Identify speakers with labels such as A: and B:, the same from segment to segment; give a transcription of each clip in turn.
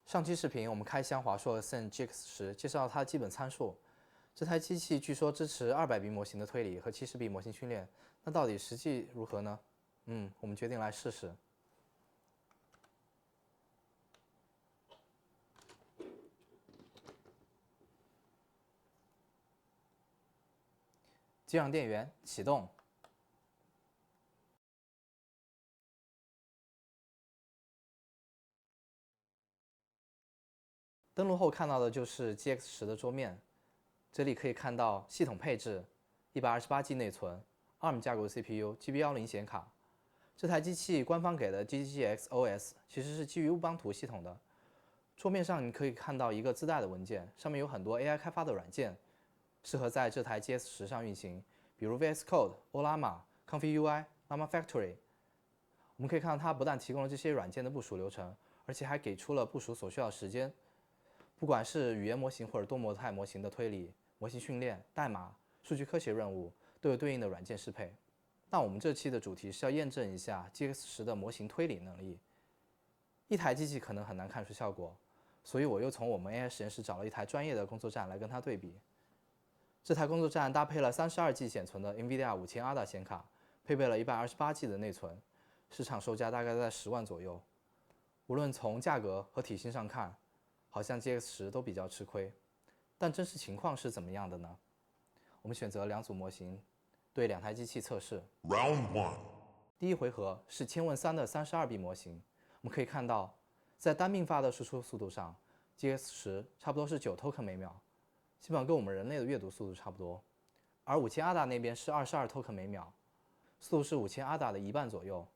A: 上期视频我们开箱华硕 Zen GX10，介绍它的基本参数。这台机器据说支持200B 模型的推理和70B 模型训练，那到底实际如何呢？我们决定来试试。接上电源，启动。登录后看到的就是 GX10的桌面，这里可以看到系统配置：128G 内存、ARM 架构 CPU、GB10显卡。这台机器官方给的 GTX OS 其实是基于乌邦图系统的。桌面上你可以看到一个自带的文件，上面有很多 AI 开发的软件，适合在这台 GX10上运行，比如 VS Code、Ollama、Config UI、Llama Factory。我们可以看到它不但提供了这些软件的部署流程，而且还给出了部署所需要的时间。不管是语言模型或者多模态模型的推理、模型训练、代码、数据科学任务，都有对应的软件适配。那我们这期的主题是要验证一下 GX10的模型推理能力。一台机器可能很难看出效果，所以我又从我们 AI 实验室找了一台专业的工作站来跟它对比。这台工作站搭配了32G 显存的 NVIDIA 5000 ADA 显卡，配备了128G 的内存，市场售价大概在10万左右。无论从价格和体型上看，好像 GX10都比较吃亏，但真实情况是怎么样的呢？我们选择2组模型，对2台机器测试。
B: Round 1.
A: 第一回合是千问3的32B 模型，我们可以看到，在单并发的输出速度上 ，GX10差不多是9 token 每秒，基本上跟我们人类的阅读速度差不多。而5000 ADA 那边是22 token 每秒，速度是5000 ADA 的1半左右。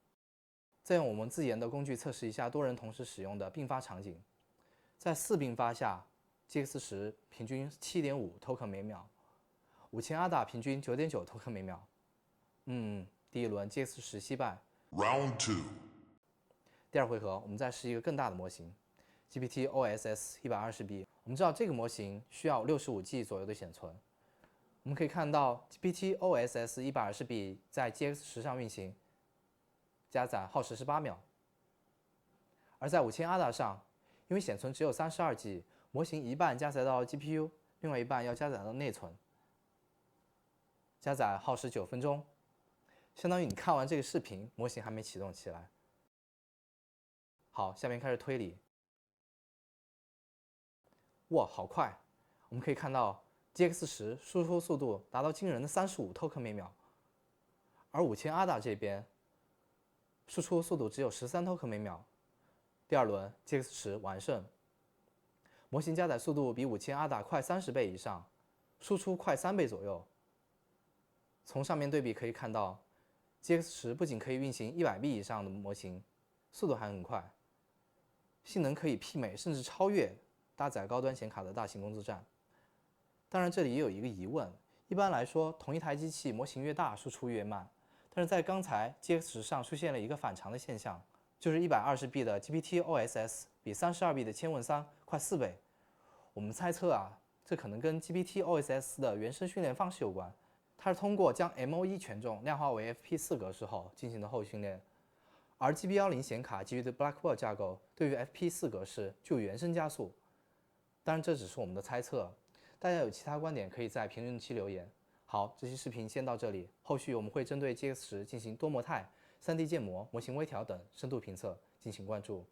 A: 再用我们自研的工具测试一下多人同时使用的并发场景。在4并发下 ，GX10平均7.5 token 每秒，5000 ADA 平均9.9 token 每秒。第一轮 GX10惜败。
B: Round 2.
A: 第二回合，我们再试一个更大的模型 ，GPT OSS 120B。我们知道这个模型需要65G 左右的显存。我们可以看到 GPT OSS 120B 在 GX10上运行，加载耗时是8秒。而在5000 ADA 上，因为显存只有32G， 模型一半加载到了 GPU， 另外一半要加载到内存，加载耗时9分钟，相当于你看完这个视频，模型还没启动起来。好，下面开始推理。哇，好快！我们可以看到 GX10输出速度达到惊人的35 token 每秒，而5000 ADA 这边输出速度只有13 token 每秒。第二轮 GX10完胜，模型加载速度比5000 ADA 快30倍以上，输出快3倍左右。从上面对比可以看到 ，GX10不仅可以运行100B 以上的模型，速度还很快，性能可以媲美甚至超越搭载高端显卡的大型工作站。当然，这里也有一个疑问：一般来说，同一台机器模型越大，输出越慢。但是在刚才 GX10上出现了一个反常的现象，就是 120B 的 GPT OSS 比 32B 的千问3快4倍。我们猜测这可能跟 GPT OSS 的原生训练方式有关。它是通过将 MO1 权重量化为 FP4 格式后进行的后训练，而 GB10 显卡基于的 Blackwell 架构对于 FP4 格式具有原生加速。当然，这只是我们的猜测，大家有其他观点可以在评论区留言。好，这期视频先到这里，后续我们会针对 GX10进行多模态、3D 建模、模型微调等深度评测，敬请关注。